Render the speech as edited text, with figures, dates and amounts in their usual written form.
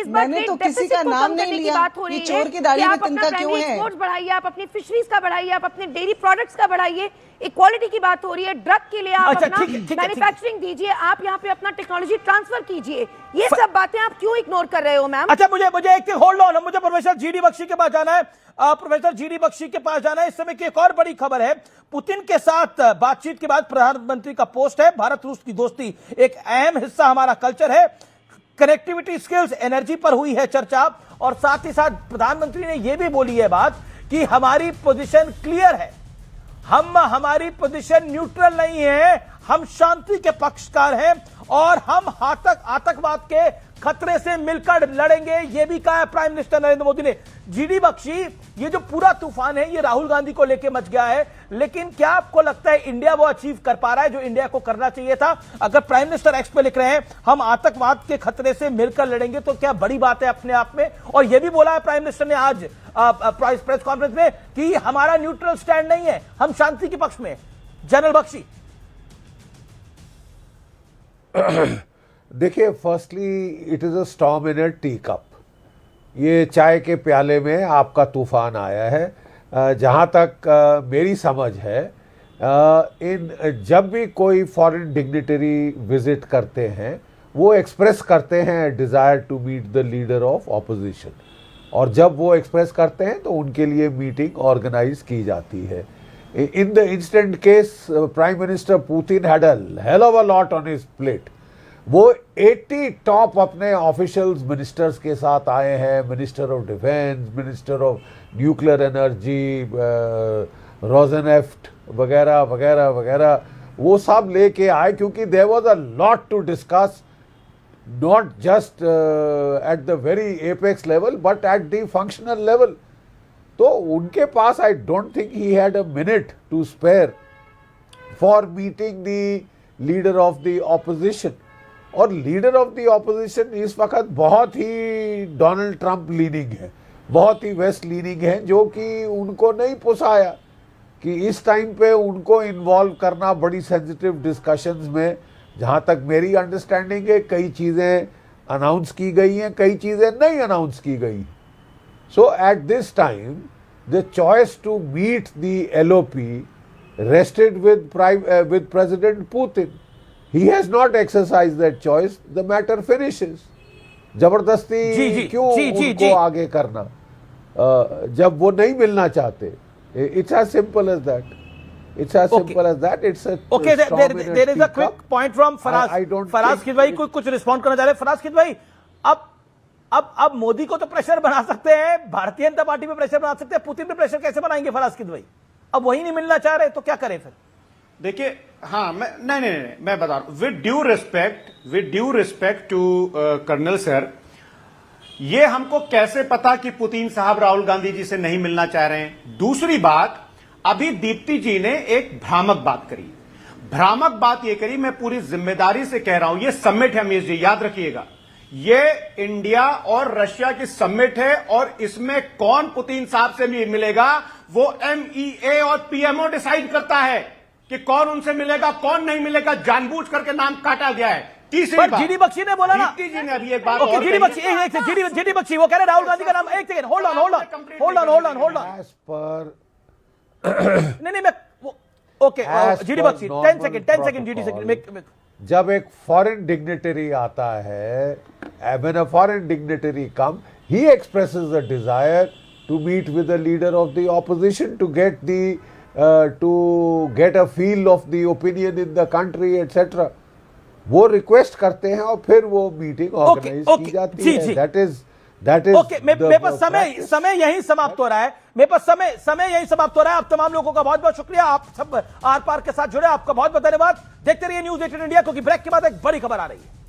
इस बार मैंने तो किसी का नाम नहीं लिया कि चोर की दाढ़ी में तिनका क्यों है। एक्सपोर्ट्स बढ़ाइए, आप अपनी फिशरीज का बढ़ाइए, आप अपने डेयरी प्रोडक्ट्स का बढ़ाइए, इक्वालिटी की बात हो रही है, ड्रग के लिए आप अपना मैन्युफैक्चरिंग दीजिए, आप यहाँ पे अपना टेक्नोलॉजी ट्रांसफर कीजिए। ये सब बातें आप क्यों इग्नोर कर रहे हो मैम? अच्छा, मुझे एक होल्ड ऑन, मुझे प्रोफेसर जीडी बख्शी के पास जाना है। प्रोफेसर जीडी बख्शी के पास जाना है। इस समय की एक और बड़ी खबर है, पुतिन के साथ बातचीत के बाद प्रधानमंत्री का पोस्ट है, भारत रूस की दोस्ती एक अहम हिस्सा हमारा कल्चर है। कनेक्टिविटी, स्किल्स, एनर्जी पर हुई है चर्चा, और साथ ही साथ प्रधानमंत्री ने यह भी बोली है बात कि हमारी पोजीशन क्लियर है, हमारी पोजीशन न्यूट्रल नहीं है, हम शांति के पक्षकार हैं और हम आतंकवाद के खतरे से मिलकर लड़ेंगे, यह भी कहा है प्राइम मिनिस्टर नरेंद्र मोदी ने। जीडी बख्शी, ये जो पूरा तूफान है ये राहुल गांधी को लेकर मच गया है, लेकिन क्या आपको लगता है इंडिया वो अचीव कर पा रहा है जो इंडिया को करना चाहिए था? अगर प्राइम मिनिस्टर एक्स पे लिख रहे हैं हम आतंकवाद के खतरे से मिलकर लड़ेंगे, तो क्या बड़ी बात है अपने आप में? और यह भी बोला है प्राइम मिनिस्टर ने आज प्रेस कॉन्फ्रेंस में कि हमारा न्यूट्रल स्टैंड नहीं है, हम शांति के पक्ष में। जनरल बख्शी, देखिए, firstly it is a storm in a tea cup. ये चाय के प्याले में आपका तूफान आया है। जहाँ तक मेरी समझ है, जब भी कोई फॉरेन डिग्निटरी विजिट करते हैं वो एक्सप्रेस करते हैं desire to meet the leader of opposition, और जब वो एक्सप्रेस करते हैं तो उनके लिए मीटिंग ऑर्गेनाइज की जाती है। In the instant case, prime minister Putin had a hell of a lot on his plate. वो 80 टॉप अपने ऑफिशियल्स मिनिस्टर्स के साथ आए हैं, minister of defence, minister of nuclear energy, Rosneft वगैरह वगैरह वगैरह, वो सब लेके आए, क्योंकि there was a lot to discuss, not just at the very apex level but at the functional level. तो उनके पास I don't think he had a minute to spare for meeting the leader of the opposition. और leader of the opposition इस वक्त बहुत ही Donald Trump leaning है, बहुत ही waste leaning है, जो कि उनको नहीं पोसाया कि इस टाइम पे उनको इन्वॉल्व करना बड़ी सेंसिटिव डिस्कशंस में। जहाँ तक मेरी अंडरस्टैंडिंग है, कई चीज़ें अनाउंस की गई हैं, कई चीज़ें नहीं अनाउंस की गई। So at this time the choice to meet the LOP rested with President Putin. He has not exercised that choice. The matter finishes. जबरदस्ती क्यों उनको आगे करना जब वो नहीं मिलना चाहते? It's as simple as that. It's as simple as that. It's a okay. There is a quick point from Faraz. Faraz खिदवाई कुछ रिस्पॉन्ड करना चाह रहे हैं। फराज खिदवाई, अब मोदी को तो प्रेशर बना सकते हैं, भारतीय जनता पार्टी पे प्रेशर बना सकते हैं, पुतिन पे प्रेशर कैसे बनाएंगे फराज खिदवाई? अब वही नहीं मिलना चाह रहे तो क्या करें फिर? देखिए, हाँ, मैं बता रहा हूं, with due respect to colonel sir, ये हमको कैसे पता कि पुतिन साहब राहुल गांधी जी से नहीं मिलना चाह रहे हैं? दूसरी बात, अभी दीप्ति जी ने एक भ्रामक बात करी। भ्रामक बात ये करी, मैं पूरी जिम्मेदारी से कह रहा हूं, ये समिट है अमीर जी, याद रखिएगा, ये इंडिया और रशिया की समिट है, और इसमें कौन पुतिन साहब से मिलेगा वो MEA और PMO डिसाइड करता है कि कौन उनसे मिलेगा, कौन नहीं मिलेगा। जानबूझ करके नाम काटा गया है। तीसरी बात, जीडी बख्शी ने बोला ना, दीप्ति जी ने अभी एक बात और जीडी बख्शी, जीडी बख्शी वो कह रहे राहुल गांधी का नाम, एक सेकंड, होल्ड ऑन एज पर नहीं मैं okay, GD Bakshi 10 second GD second. जब एक फॉरेन डिग्निटरी आता है, when a foreign dignitary come, he expresses a desire to meet with the leader of the opposition to get a feel of the opinion in the country, etc. वो request करते हैं और फिर वो meeting organise की जाती है। That is okay. मेरे पास समय यहीं समाप्त हो रहा है, मेरे पास समय यहीं समाप्त हो रहा है। आप तमाम लोगों का बहुत बहुत शुक्रिया, आप सब आर पार के साथ जुड़े, आपका बहुत बहुत धन्यवाद। देखते रहिए न्यूज़ 18 इंडिया, क्योंकि ब्रेक के बाद एक बड़ी खबर आ रही है।